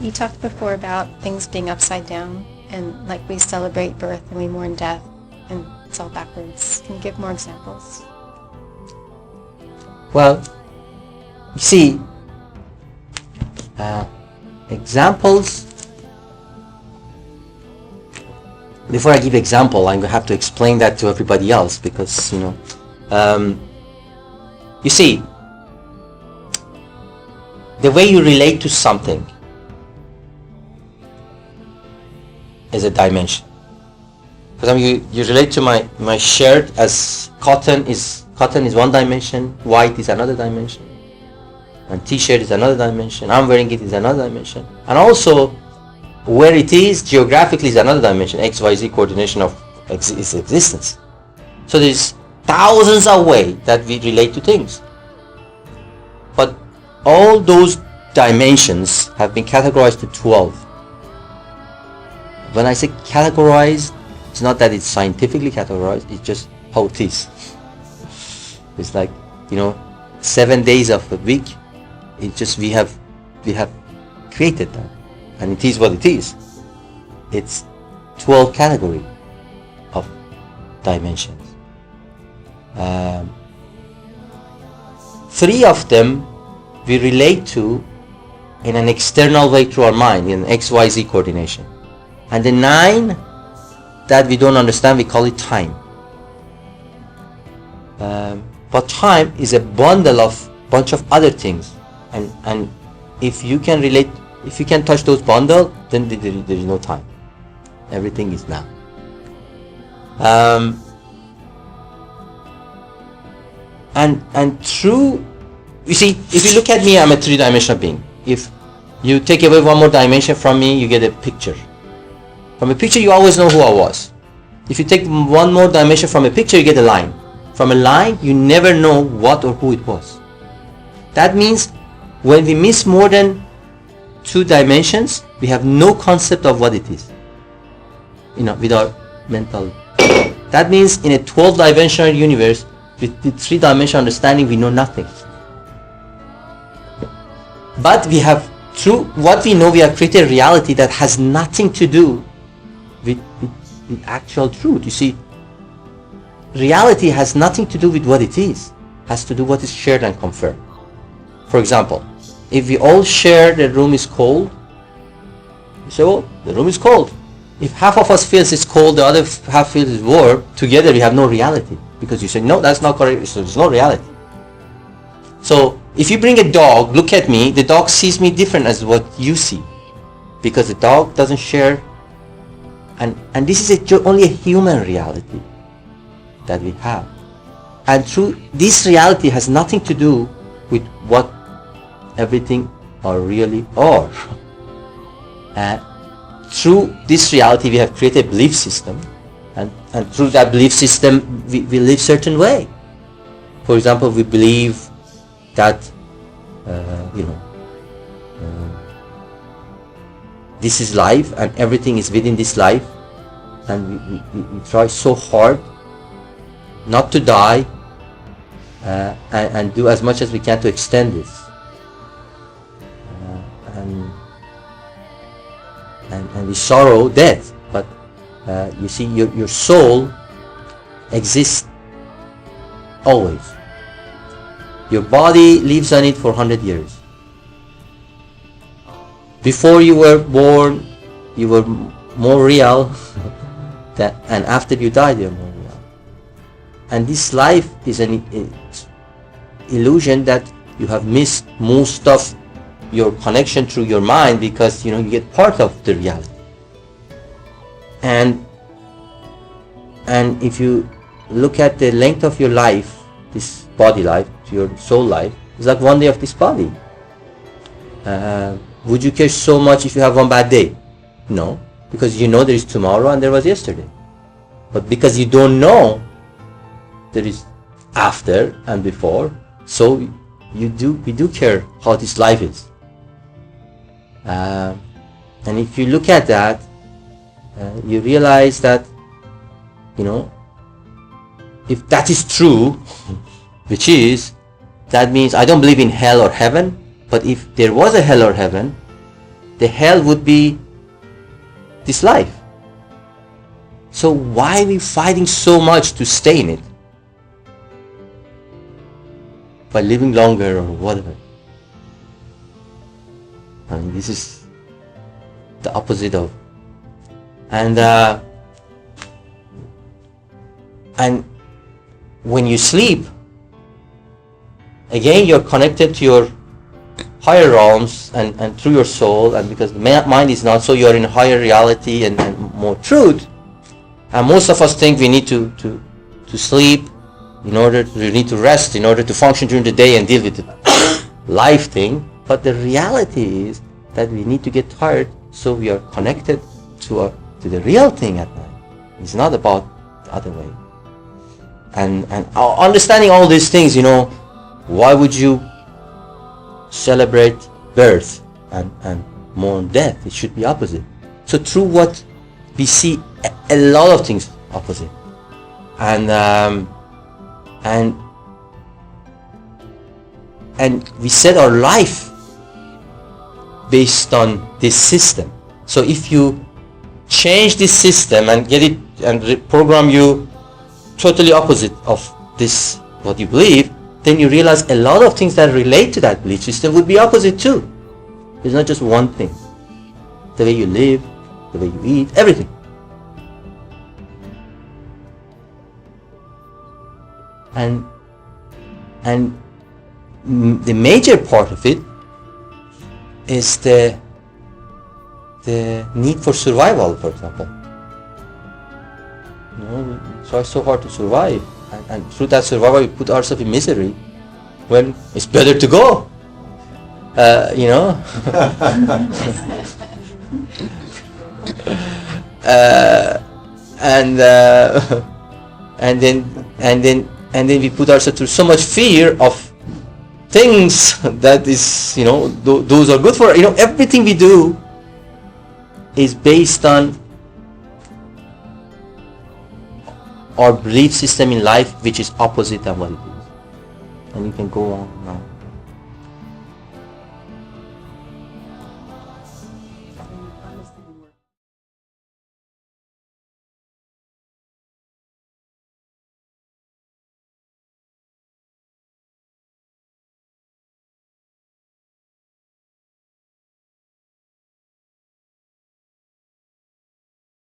You talked before about things being upside down, and like we celebrate birth and we mourn death, and it's all backwards. Can you give more examples? Well, you see, examples. Before I give example, I'm going to have to explain that to everybody else, because you see, the way you relate to something is a dimension. For example, you relate to my shirt as cotton is one dimension, white is another dimension, and t-shirt is another dimension, I'm wearing it is another dimension, and also where it is geographically is another dimension, XYZ coordination of its existence. So there's thousands of ways that we relate to things, but all those dimensions have been categorized to 12. When I say categorized, it's not that it's scientifically categorized, it's just how it is. It's like, 7 days of a week, it's just we have created that, and it is what it is. It's 12 categories of dimensions. 3 of them we relate to in an external way through our mind, in XYZ coordination. And the 9 that we don't understand, we call it time. But time is a bundle of bunch of other things, and if you can relate, if you can touch those bundle, then there is no time. Everything is now. And through, you see, if you look at me, I'm a 3-dimensional being. If you take away one more dimension from me, you get a picture. From a picture, you always know who I was. If you take one more dimension from a picture, you get a line. From a line, you never know what or who it was. That means when we miss more than 2 dimensions, we have no concept of what it is, with our mental. That means in a 12-dimensional universe, with the 3-dimensional understanding, we know nothing. But we have, through what we know, we have created a reality that has nothing to do with actual truth. You see, reality has nothing to do with what it is. It has to do what is shared and confirmed. For example, if we all share the room is cold, you say, well, the room is cold. If half of us feels it's cold, the other half feels it's warm, together we have no reality. Because you say, no, that's not correct, so there's no reality. So, if you bring a dog, look at me, the dog sees me different as what you see. Because the dog doesn't share, and this is only a human reality that we have. And through this reality has nothing to do with what everything are really are. And through this reality we have created a belief system, and through that belief system we live certain way. For example, we believe that this is life and everything is within this life, and we try so hard not to die, and do as much as we can to extend this, and we sorrow death, but you see, your soul exists always. Your body lives on it for 100 years. Before you were born, you were more real, and after you died, you're more real. And this life is an illusion that you have missed most of your connection through your mind, because you get part of the reality. And if you look at the length of your life, this body life, your soul life, it's like one day of this body. Would you care so much if you have one bad day? No, because there is tomorrow and there was yesterday. But because you don't know there is after and before, so we do care how this life is. And if you look at that, you realize that if that is true, which is, that means I don't believe in hell or heaven, but if there was a hell or heaven, the hell would be this life. So why are we fighting so much to stay in it? By living longer or whatever. I mean, this is the opposite of. And when you sleep, again you're connected to your higher realms and through your soul, and because the mind is not, so you're in higher reality and more truth. And most of us think we need to sleep we need to rest in order to function during the day and deal with the life thing. But the reality is that we need to get tired so we are connected to the real thing at night. It's not about the other way. And understanding all these things, why would you celebrate birth and mourn death? It should be opposite. So through what we see a lot of things opposite. And we set our life based on this system. So if you change this system and get it and program you totally opposite of this, what you believe, then you realize a lot of things that relate to that belief system would be opposite too. It's not just one thing. The way you live, the way you eat, everything. And the major part of it is the need for survival, for example. We try so hard to survive, and through that survival we put ourselves in misery when it's better to go. And then we put ourselves through so much fear of things that is, those are good for, everything we do is based on our belief system in life, which is opposite of what it is. And you can go on now.